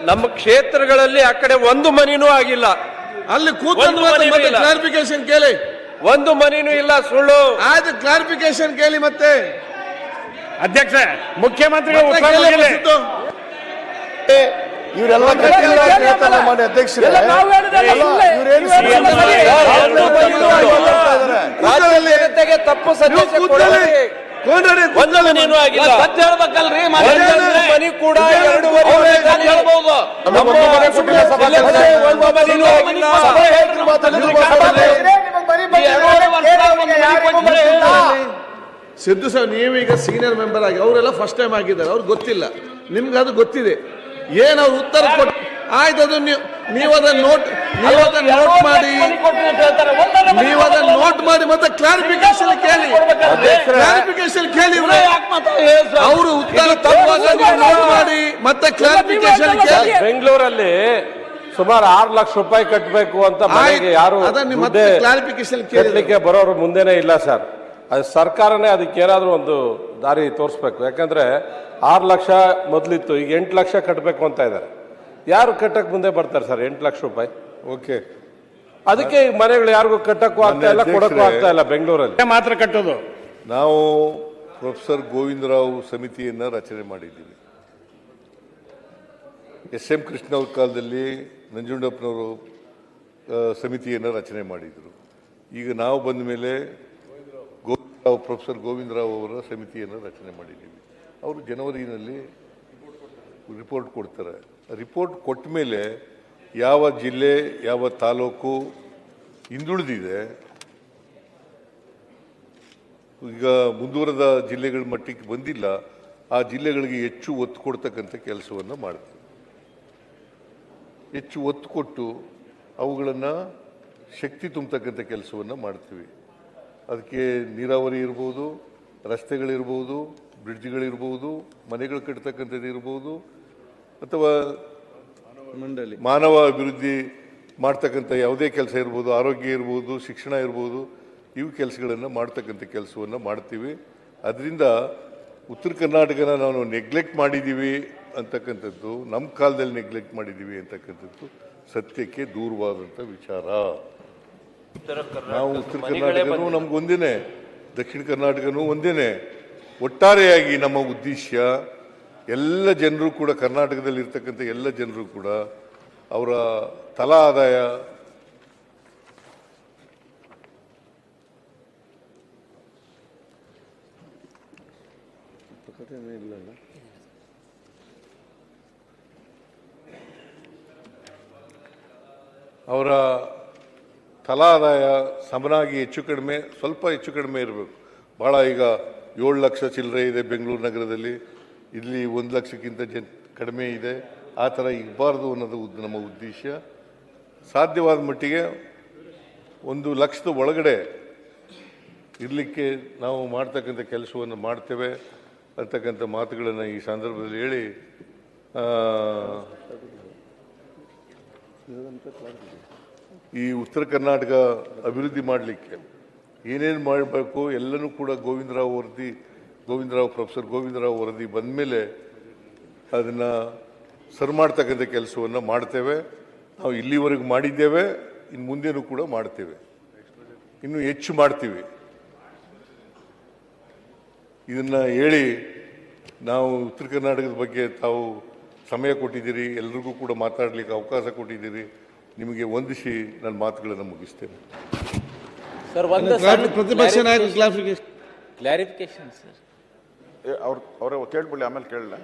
ನಮ್ಮ ಕ್ಷೇತ್ರಗಳಲ್ಲಿ ಆ ಕಡೆ ಒಂದು ಮನಿನೂ ಆಗಿಲ್ಲ. ಅಲ್ಲಿ ಕೂತ್ಕೊಂಡು ಮತ್ತೆ ಕ್ಲಾರಿಫಿಕೇಶನ್ ಕೇಳಿ. ಒಂದು ಮನಿನೂ ಇಲ್ಲ, ಸುಳ್ಳು. ಆಯ್ತು, ಕ್ಲಾರಿಫಿಕೇಶನ್ ಕೇಳಿ. ಮತ್ತೆ ಅಧ್ಯಕ್ಷ, ಮುಖ್ಯಮಂತ್ರಿಗಳು ಇವರೆಲ್ಲ ಮಾನ್ಯ ಅಧ್ಯಕ್ಷರೇ, ತಪ್ಪು ಸಂದೇಶ ಒಂದು ಮನಿನೂ ಆಗಿಲ್ಲ. ಮನಿ ಕೂಡ 2.5 ಹೇಳ್ಬಹುದು. ಸಿದ್ದು ಸರ್, ನೀವೀಗ ಸೀನಿಯರ್ ಮೆಂಬರ್ ಆಗಿ, ಅವರೆಲ್ಲ ಫಸ್ಟ್ ಟೈಮ್ ಆಗಿದ್ದಾರೆ, ಅವ್ರಿಗೆ ಗೊತ್ತಿಲ್ಲ, ನಿಮ್ಗೆ ಅದು ಗೊತ್ತಿದೆ. ಏನ್ ಅವ್ರು ಉತ್ತರ ಕೊಟ್ಟು ಆಯ್ತು, ಅದು ನೀವದನ್ನ ನೋಟ್ ಮಾಡಿ ಮತ್ತೆ ಕ್ಲಾರಿಫಿಕೇಶನ್ ಕೇಳಿ. ಅವರು ಉತ್ತರ ನೋಟ್ ಮಾಡಿ ಮತ್ತೆ ಕ್ಲಾರಿಫಿಕೇಶನ್ ಕೇಳಿ. ಬೆಂಗಳೂರಲ್ಲಿ ಸುಮಾರು 6 ಲಕ್ಷ ರೂಪಾಯಿ ಕಟ್ಟಬೇಕು ಅಂತ ಮನೆಗೆ ಯಾರು ಕ್ಲಾರಿಫಿಕೇಶನ್ ಕೇಳಲಿಕ್ಕೆ ಬರೋರು ಮುಂದೆನೇ ಇಲ್ಲ ಸರ್. ಅದು ಸರ್ಕಾರನೇ ಅದಕ್ಕೆ ಏನಾದರೂ ಒಂದು ದಾರಿ ತೋರಿಸ್ಬೇಕು. ಯಾಕಂದ್ರೆ 6 ಲಕ್ಷ ಮೊದಲಿತ್ತು, ಈಗ 8 ಲಕ್ಷ ಕಟ್ಟಬೇಕು ಅಂತ ಇದ್ದಾರೆ. ಯಾರು ಕಟ್ಟಕ್ಕೆ ಮುಂದೆ ಬರ್ತಾರೆ ಸರ್ 8 ಲಕ್ಷ ರೂಪಾಯಿ? ಓಕೆ, ಅದಕ್ಕೆ ಮನೆಗಳು ಯಾರಿಗೂ ಕಟ್ಟಕ್ಕೂ ಆಗ್ತಾ ಇಲ್ಲ, ಕೊಡಕ್ಕೂ ಆಗ್ತಾ ಇಲ್ಲ. ಬೆಂಗಳೂರಲ್ಲಿ ಮಾತ್ರ ಕಟ್ಟೋದು. ನಾವು ಪ್ರೊಫೆಸರ್ ಗೋವಿಂದರಾವ್ ಸಮಿತಿಯನ್ನ ರಚನೆ ಮಾಡಿದ್ದೀವಿ. SM ಕೃಷ್ಣ ಅವ್ರ ಕಾಲದಲ್ಲಿ ನಂಜುಂಡಪ್ಪನವರು ಸಮಿತಿಯನ್ನು ರಚನೆ ಮಾಡಿದರು. ಈಗ ನಾವು ಬಂದ ಮೇಲೆ ಪ್ರೊಫೆಸರ್ ಗೋವಿಂದರಾವ್ ಅವರ ಸಮಿತಿಯನ್ನು ರಚನೆ ಮಾಡಿದ್ದೀವಿ. ಅವರು ಜನವರಿನಲ್ಲಿ ರಿಪೋರ್ಟ್ ಕೊಡ್ತಾರೆ. ರಿಪೋರ್ಟ್ ಕೊಟ್ಟ ಮೇಲೆ ಯಾವ ಜಿಲ್ಲೆ ಯಾವ ತಾಲೂಕು ಹಿಂದುಳಿದಿದೆ, ಈಗ ಮುಂದುವರೆದ ಜಿಲ್ಲೆಗಳ ಮಟ್ಟಿಗೆ ಬಂದಿಲ್ಲ, ಆ ಜಿಲ್ಲೆಗಳಿಗೆ ಹೆಚ್ಚು ಒತ್ತು ಕೊಡ್ತಕ್ಕಂಥ ಕೆಲಸವನ್ನು ಮಾಡ್ತೀವಿ. ಹೆಚ್ಚು ಒತ್ತು ಕೊಟ್ಟು ಅವುಗಳನ್ನು ಶಕ್ತಿ ತುಂಬತಕ್ಕಂಥ ಕೆಲಸವನ್ನು ಮಾಡ್ತೀವಿ. ಅದಕ್ಕೆ ನೀರಾವರಿ ಇರ್ಬೋದು, ರಸ್ತೆಗಳಿರ್ಬೋದು, ಬ್ರಿಡ್ಜ್ಗಳಿರ್ಬೋದು, ಮನೆಗಳು ಕಟ್ತಕ್ಕಂಥದ್ದು ಇರ್ಬೋದು, ಅಥವಾ ಮಾನವ ಅಭಿವೃದ್ಧಿ ಮಾಡ್ತಕ್ಕಂಥ ಯಾವುದೇ ಕೆಲಸ ಇರ್ಬೋದು, ಆರೋಗ್ಯ ಇರ್ಬೋದು, ಶಿಕ್ಷಣ ಇರ್ಬೋದು, ಇವು ಕೆಲಸಗಳನ್ನು ಮಾಡ್ತಕ್ಕಂಥ ಕೆಲಸವನ್ನು ಮಾಡ್ತೀವಿ. ಅದರಿಂದ ಉತ್ತರ ಕರ್ನಾಟಕನ ನಾವು ನೆಗ್ಲೆಕ್ಟ್ ಮಾಡಿದ್ದೀವಿ ಅಂತಕ್ಕಂಥದ್ದು, ನಮ್ಮ ಕಾಲದಲ್ಲಿ ನೆಗ್ಲೆಕ್ಟ್ ಮಾಡಿದ್ದೀವಿ ಅಂತಕ್ಕಂಥದ್ದು ಸತ್ಯಕ್ಕೆ ದೂರವಾದಂಥ ವಿಚಾರ. ನಾವು ಉತ್ತರ ಕರ್ನಾಟಕನೂ ನಮ್ಗೆ ಒಂದೇನೆ, ದಕ್ಷಿಣ ಕರ್ನಾಟಕನೂ ಒಂದೇನೆ. ಒಟ್ಟಾರೆಯಾಗಿ ನಮ್ಮ ಉದ್ದೇಶ ಎಲ್ಲ ಜನರು ಕೂಡ, ಕರ್ನಾಟಕದಲ್ಲಿ ಇರ್ತಕ್ಕಂಥ ಎಲ್ಲ ಜನರು ಕೂಡ ಅವರ ತಲಾ ಆದಾಯ ಅವರ ತಲಾ ಆದಾಯ ಸಮನಾಗಿ ಹೆಚ್ಚು ಕಡಿಮೆ, ಸ್ವಲ್ಪ ಹೆಚ್ಚು ಕಡಿಮೆ ಇರಬೇಕು. ಭಾಳ ಈಗ 7 ಲಕ್ಷ ಚಿಲ್ಲರೆ ಇದೆ ಬೆಂಗಳೂರು ನಗರದಲ್ಲಿ, ಇಲ್ಲಿ 1 ಲಕ್ಷಕ್ಕಿಂತ ಕಡಿಮೆ ಇದೆ. ಆ ಥರ ಇರಬಾರ್ದು ಅನ್ನೋದು ನಮ್ಮ ಉದ್ದೇಶ. ಸಾಧ್ಯವಾದ ಮಟ್ಟಿಗೆ 1 ಲಕ್ಷದ ಒಳಗಡೆ ಇರಲಿಕ್ಕೆ ನಾವು ಮಾಡ್ತಕ್ಕಂಥ ಕೆಲಸವನ್ನು ಮಾಡ್ತೇವೆ ಅಂತಕ್ಕಂಥ ಮಾತುಗಳನ್ನು ಈ ಸಂದರ್ಭದಲ್ಲಿ ಹೇಳಿ, ಈ ಉತ್ತರ ಕರ್ನಾಟಕ ಅಭಿವೃದ್ಧಿ ಮಾಡಲಿಕ್ಕೆ ಏನೇನು ಮಾಡಬೇಕು ಎಲ್ಲನೂ ಕೂಡ ಪ್ರೊಫೆಸರ್ ಗೋವಿಂದರಾವ್ ವರದಿ ಬಂದ ಮೇಲೆ ಅದನ್ನು ಸರಿ ಮಾಡ್ತಕ್ಕಂಥ ಕೆಲಸವನ್ನು ಮಾಡ್ತೇವೆ. ನಾವು ಇಲ್ಲಿವರೆಗೂ ಮಾಡಿದ್ದೇವೆ, ಇನ್ನು ಮುಂದೇನೂ ಕೂಡ ಮಾಡ್ತೇವೆ, ಇನ್ನೂ ಹೆಚ್ಚು ಮಾಡ್ತೀವಿ. ಇದನ್ನು ಹೇಳಿ ನಾವು ಉತ್ತರ ಕರ್ನಾಟಕದ ಬಗ್ಗೆ ತಾವು ಸಮಯ ಕೊಟ್ಟಿದ್ದೀರಿ, ಎಲ್ರಿಗೂ ಕೂಡ ಮಾತಾಡಲಿಕ್ಕೆ ಅವಕಾಶ ಕೊಟ್ಟಿದ್ದೀರಿ. ನಿಮಗೆ ವಂದಿಸಿ ನನ್ನ ಮಾತುಗಳನ್ನು ಮುಗಿಸ್ತೇನೆ. ಸರ್, ಪ್ರತಿಪಕ್ಷ ನಾಯಕ ಕ್ಲಾರಿಫಿಕೇಶನ್ ಸರ್, ಅವ್ರು ಕೇಳ್ಬಿಡಿ, ಆಮೇಲೆ ಕೇಳಲ್ಲ.